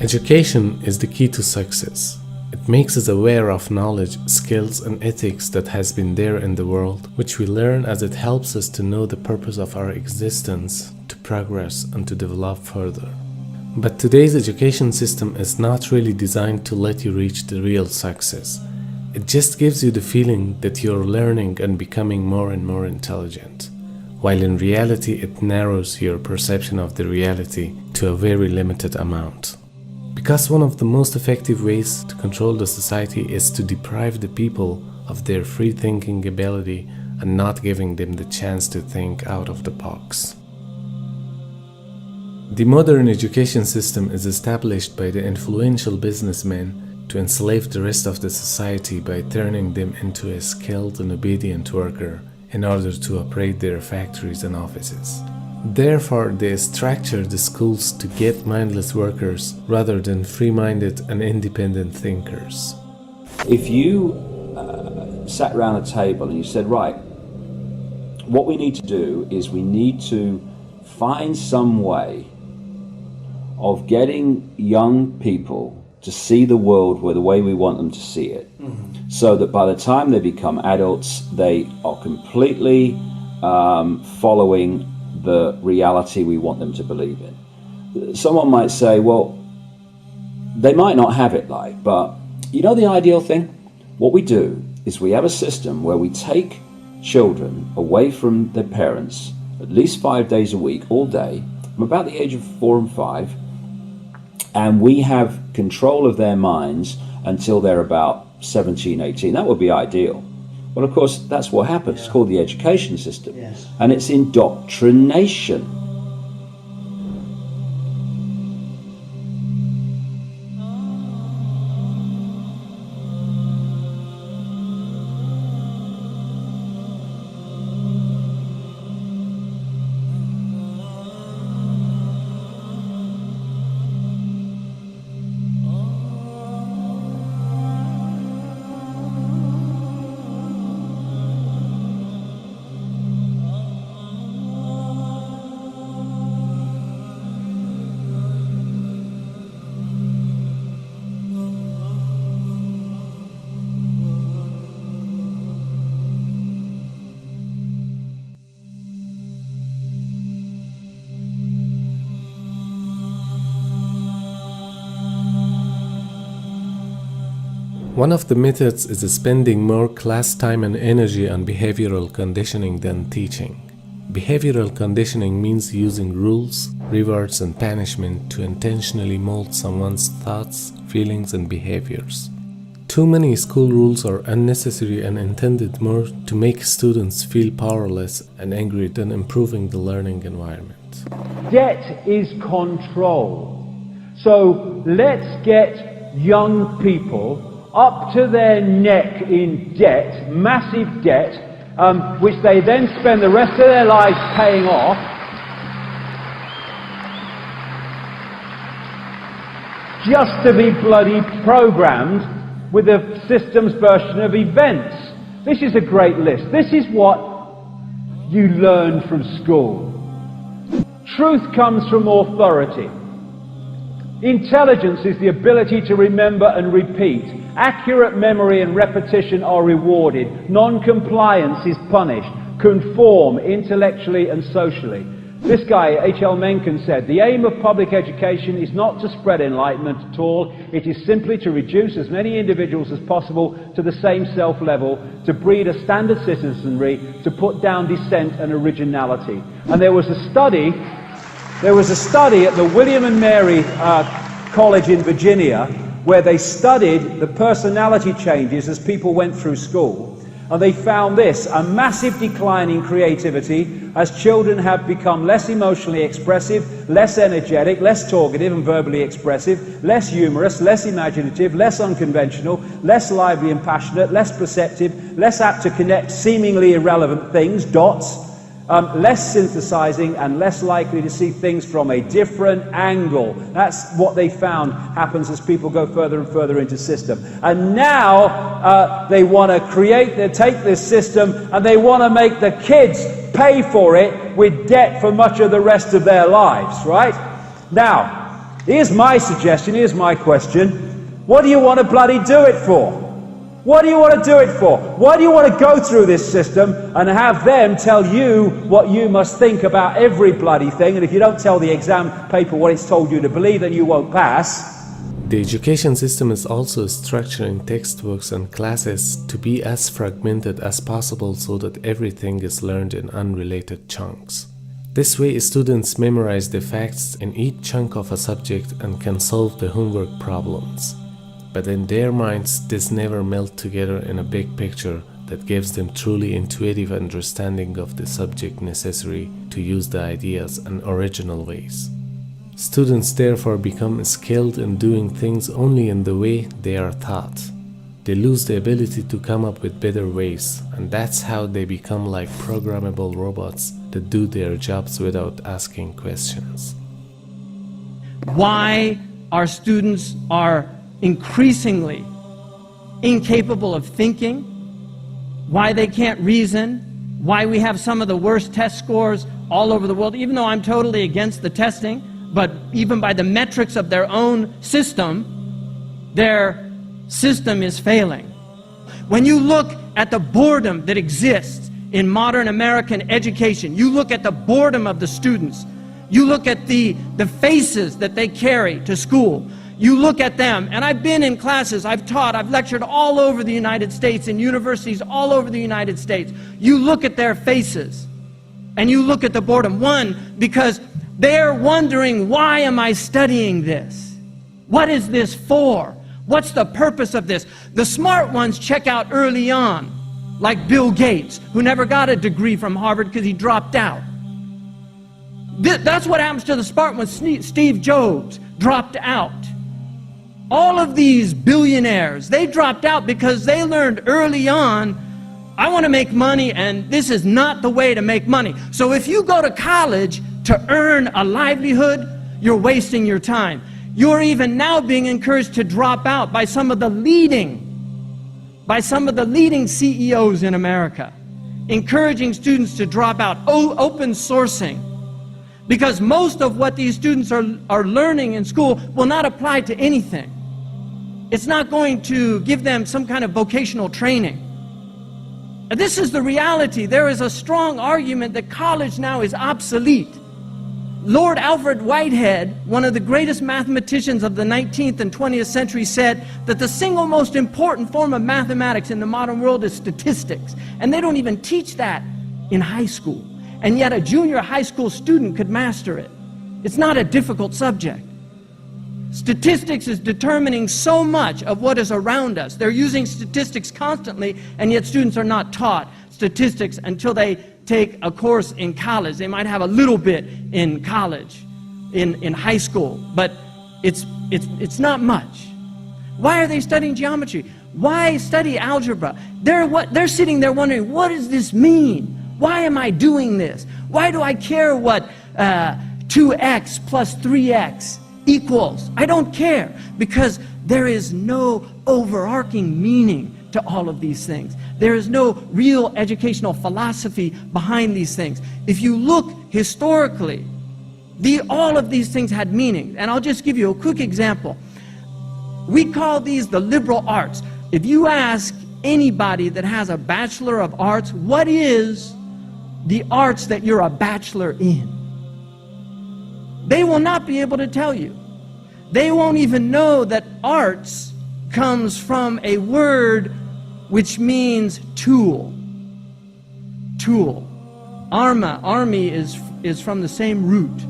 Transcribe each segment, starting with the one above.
Education is the key to success. It makes us aware of knowledge, skills, and ethics that has been there in the world, which we learn as it helps us to know the purpose of our existence, to progress, and to develop further. But today's education system is not really designed to let you reach the real success. It just gives you the feeling that you're learning and becoming more and more intelligent, while in reality it narrows your perception of the reality to a very limited amount. Because one of the most effective ways to control the society is to deprive the people of their free thinking ability and not giving them the chance to think out of the box. The modern education system is established by the influential businessmen to enslave the rest of the society by turning them into a skilled and obedient worker in order to operate their factories and offices. Therefore, they structure the schools to get mindless workers rather than free-minded and independent thinkers. If you sat around a table and you said, right, what we need to do is we need to find some way of getting young people to see the world the way we want them to see it, so that by the time they become adults, they are completely following the reality we want them to believe in. Someone might say, well, they might not have it but you know the ideal thing? What we do is we have a system where we take children away from their parents at least 5 days a week, all day, from about the age of 4 and 5, and we have control of their minds until they're about 17, 18. That would be ideal. Well, of course, that's what happens. Yeah. It's called the education system. Yes. And it's indoctrination. One of the methods is spending more class time and energy on behavioral conditioning than teaching. Behavioral conditioning means using rules, rewards, and punishment to intentionally mold someone's thoughts, feelings, and behaviors. Too many school rules are unnecessary and intended more to make students feel powerless and angry than improving the learning environment. Debt is control. So let's get young people up to their neck in debt, massive debt, which they then spend the rest of their lives paying off. Just to be bloody programmed with the system's version of events. This is a great list. This is what you learn from school. Truth comes from authority. Intelligence is the ability to remember and repeat. Accurate memory and repetition are rewarded. Non-compliance is punished. Conform intellectually and socially. This guy, H.L. Mencken, said, the aim of public education is not to spread enlightenment at all. It is simply to reduce as many individuals as possible to the same self-level, to breed a standard citizenry, to put down dissent and originality. And there was a study at the William and Mary College in Virginia where they studied the personality changes as people went through school. And they found this, a massive decline in creativity as children have become less emotionally expressive, less energetic, less talkative and verbally expressive, less humorous, less imaginative, less unconventional, less lively and passionate, less perceptive, less apt to connect seemingly irrelevant things, dots, less synthesizing and less likely to see things from a different angle. That's what they found happens as people go further and further into system. And now they want to take this system and they want to make the kids pay for it with debt for much of the rest of their lives, right? Now, Here's my suggestion, here's my question. What do you want to bloody do it for? What do you want to do it for? Why do you want to go through this system and have them tell you what you must think about every bloody thing, and if you don't tell the exam paper what it's told you to believe, then you won't pass? The education system is also structuring textbooks and classes to be as fragmented as possible so that everything is learned in unrelated chunks. This way, students memorize the facts in each chunk of a subject and can solve the homework problems. But in their minds, this never melt together in a big picture that gives them truly intuitive understanding of the subject necessary to use the ideas in original ways. Students therefore become skilled in doing things only in the way they are taught. They lose the ability to come up with better ways, and that's how they become like programmable robots that do their jobs without asking questions. Why our students are increasingly incapable of thinking, why they can't reason, why we have some of the worst test scores all over the world, even though I'm totally against the testing, but even by the metrics of their own system, their system is failing. When you look at the boredom that exists in modern American education, you look at the boredom of the students, you look at the faces that they carry to school, you look at them, and I've been in classes, I've taught, I've lectured all over the United States, in universities all over the United States. You look at their faces, and you look at the boredom. One, because they're wondering, why am I studying this? What is this for? What's the purpose of this? The smart ones check out early on, like Bill Gates, who never got a degree from Harvard because he dropped out. That's what happens to the smart ones. Steve Jobs dropped out. All of these billionaires, they dropped out because they learned early on, I want to make money, and this is not the way to make money. So if you go to college to earn a livelihood, you're wasting your time. You're even now being encouraged to drop out by some of the leading CEOs in America, encouraging students to drop out, open sourcing, because most of what these students are learning in school will not apply to anything. It's not going to give them some kind of vocational training. And this is the reality. There is a strong argument that college now is obsolete. Lord Alfred Whitehead, one of the greatest mathematicians of the 19th and 20th century, said that the single most important form of mathematics in the modern world is statistics. And they don't even teach that in high school. And yet a junior high school student could master it. It's not a difficult subject. Statistics is determining so much of what is around us. They're using statistics constantly, and yet students are not taught statistics until they take a course in college. They might have a little bit in college, in high school, but it's not much. Why are they studying geometry? Why study algebra? They're sitting there wondering, what does this mean? Why am I doing this? Why do I care what 2x plus 3x equals? I don't care, because there is no overarching meaning to all of these things. There is no real educational philosophy behind these things. If you look historically, all of these things had meaning. And I'll just give you a quick example. We call these the liberal arts. If you ask anybody that has a Bachelor of Arts, what is the arts that you're a bachelor in? They will not be able to tell you. They won't even know that arts comes from a word which means tool. Tool. Army is from the same root.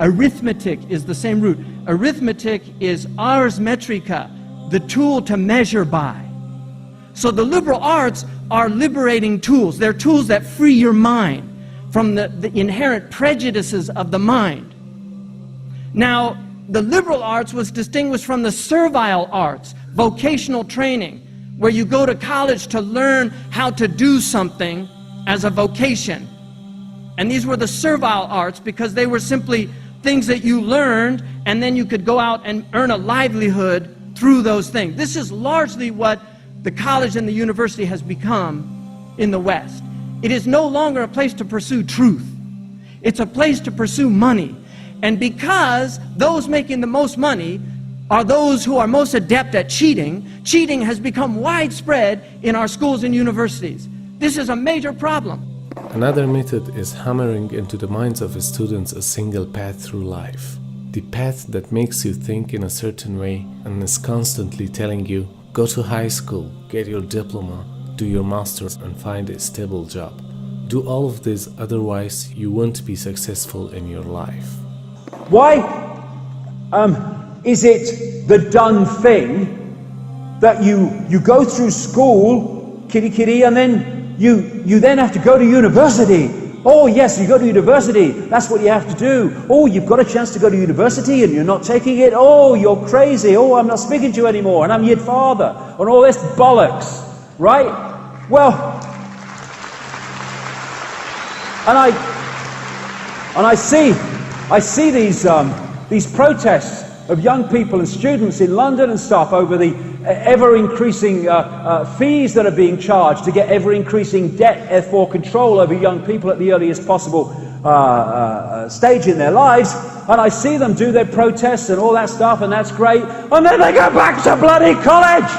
Arithmetic is the same root. Arithmetic is ars metrica, the tool to measure by. So the liberal arts are liberating tools. They're tools that free your mind from the inherent prejudices of the mind. Now, the liberal arts was distinguished from the servile arts, vocational training, where you go to college to learn how to do something as a vocation. And these were the servile arts because they were simply things that you learned, and then you could go out and earn a livelihood through those things. This is largely what the college and the university has become in the West. It is no longer a place to pursue truth. It's a place to pursue money. And because those making the most money are those who are most adept at cheating, cheating has become widespread in our schools and universities. This is a major problem. Another method is hammering into the minds of students a single path through life. The path that makes you think in a certain way and is constantly telling you, go to high school, get your diploma, do your master's and find a stable job. Do all of this, otherwise you won't be successful in your life. Why is it the done thing that you go through school, kitty kitty, and then you then have to go to university? Oh yes, you go to university, that's what you have to do. Oh, you've got a chance to go to university and you're not taking it. Oh, you're crazy. Oh, I'm not speaking to you anymore, and I'm your father, and all this bollocks, right? Well, and I see these protests of young people and students in London and stuff over the ever-increasing fees that are being charged to get ever-increasing debt, therefore control over young people at the earliest possible stage in their lives. And I see them do their protests and all that stuff, and that's great. And then they go back to bloody college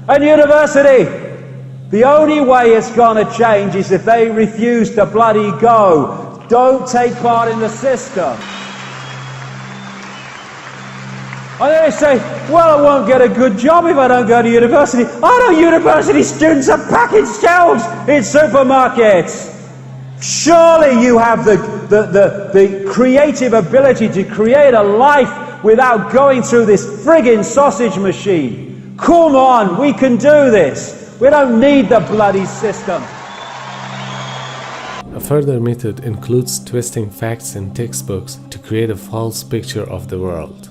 and university. The only way it's going to change is if they refuse to bloody go. Don't take part in the system. And then they say, well, I won't get a good job if I don't go to university. I know university students are packing shelves in supermarkets. Surely you have the creative ability to create a life without going through this friggin' sausage machine. Come on, we can do this. We don't need the bloody system. A further method includes twisting facts in textbooks to create a false picture of the world.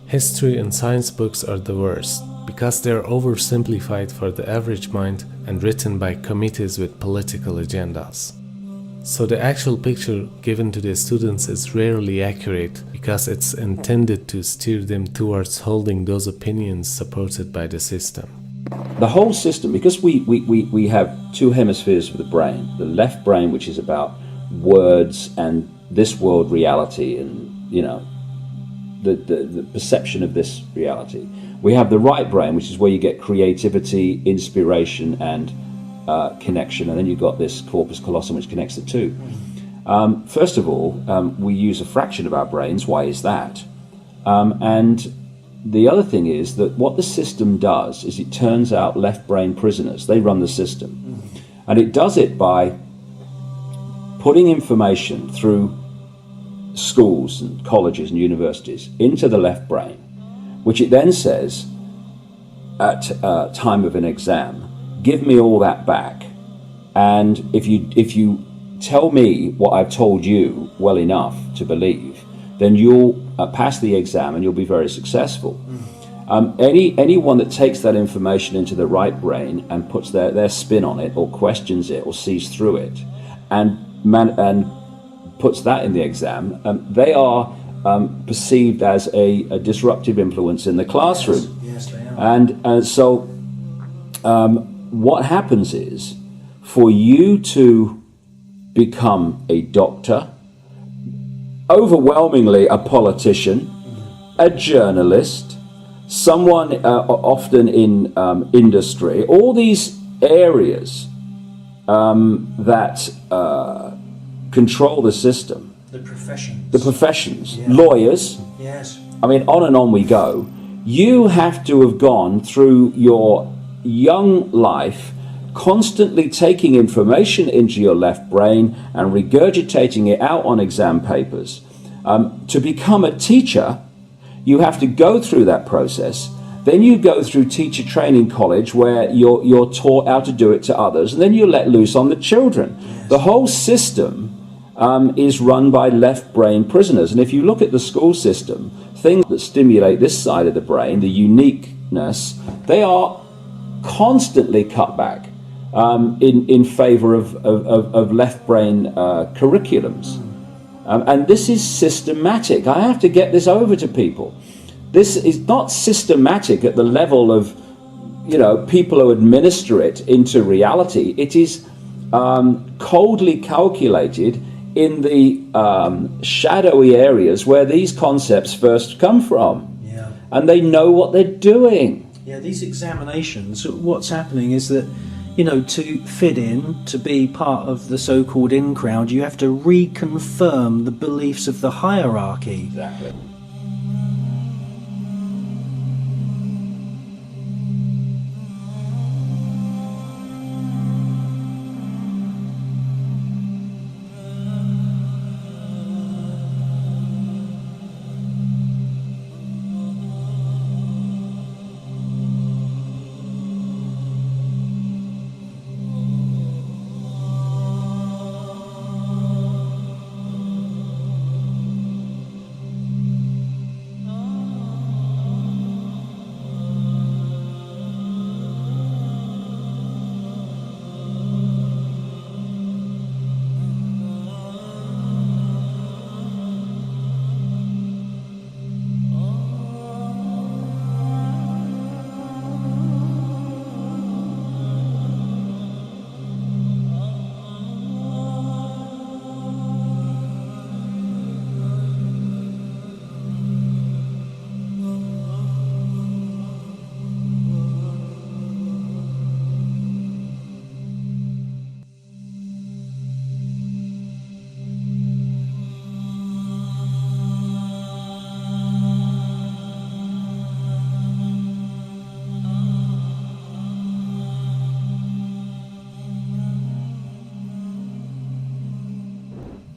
History and science books are the worst because they are oversimplified for the average mind and written by committees with political agendas. So the actual picture given to the students is rarely accurate because it's intended to steer them towards holding those opinions supported by the system. The whole system, because we have two hemispheres of the brain, the left brain, which is about words and this world reality and, you know, the perception of this reality. We have the right brain, which is where you get creativity, inspiration, and connection, and then you've got this corpus callosum, which connects the two. First of all, we use a fraction of our brains. Why is that? And the other thing is that what the system does is it turns out left brain prisoners. They run the system. And it does it by putting information through schools and colleges and universities into the left brain, which it then says at time of an exam, give me all that back. And if you tell me what I've told you well enough to believe, then you'll pass the exam and you'll be very successful. Anyone that takes that information into the right brain and puts their spin on it or questions it or sees through it and puts that in the exam, they are perceived as a disruptive influence in the classroom. Yes, they are. And so what happens is, for you to become a doctor, overwhelmingly a politician, a journalist, someone often in industry, all these areas that control the system. The professions. The professions, Yeah. lawyers, Yes. I mean, on and we go. You have to have gone through your young life constantly taking information into your left brain and regurgitating it out on exam papers. To become a teacher, you have to go through that process. Then you go through teacher training college where you're taught how to do it to others, and then you're let loose on the children. Yes. The whole system is run by left brain prisoners. And if you look at the school system, things that stimulate this side of the brain, the uniqueness, they are constantly cut back in favor of left brain curriculums. And this is systematic. I have to get this over to people. This is not systematic at the level of, you know, people who administer it into reality. It is coldly calculated in the shadowy areas where these concepts first come from. Yeah. And they know what they're doing. Yeah, these examinations, what's happening is that, you know, to fit in, to be part of the so-called in crowd, you have to reconfirm the beliefs of the hierarchy. Exactly.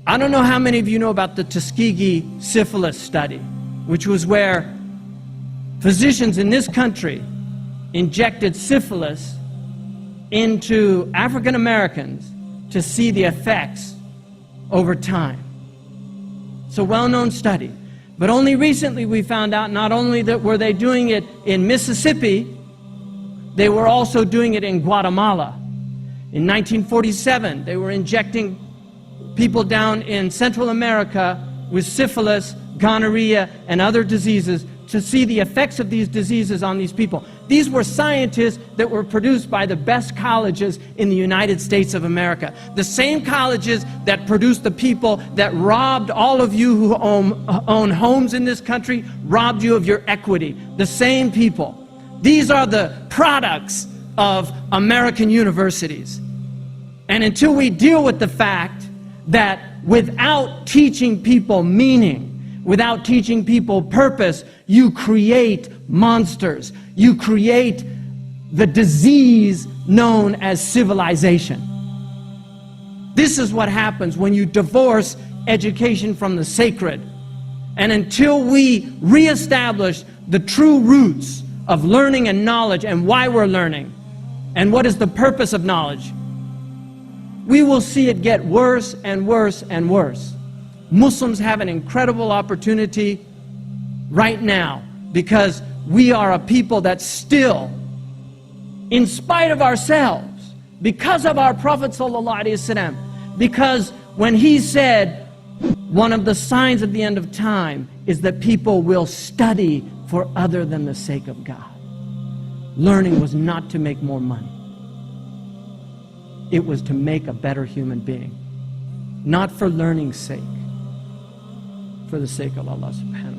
I don't know how many of you know about the Tuskegee syphilis study, which was where physicians in this country injected syphilis into African Americans to see the effects over time. It's a well-known study. But only recently we found out not only that were they doing it in Mississippi, they were also doing it in Guatemala. In 1947, they were injecting people down in Central America with syphilis, gonorrhea, and other diseases to see the effects of these diseases on these people. These were scientists that were produced by the best colleges in the United States of America. The same colleges that produced the people that robbed all of you who own homes in this country, robbed you of your equity. The same people. These are the products of American universities. And until we deal with the fact that without teaching people meaning, without teaching people purpose, you create monsters. You create the disease known as civilization. This is what happens when you divorce education from the sacred. And until we reestablish the true roots of learning and knowledge and why we're learning and what is the purpose of knowledge, we will see it get worse and worse and worse. Muslims have an incredible opportunity right now because we are a people that still, in spite of ourselves, because of our Prophet ﷺ, because when he said one of the signs of the end of time is that people will study for other than the sake of God. Learning was not to make more money. It was to make a better human being. Not for learning's sake, for the sake of Allah subhanahu wa ta'ala.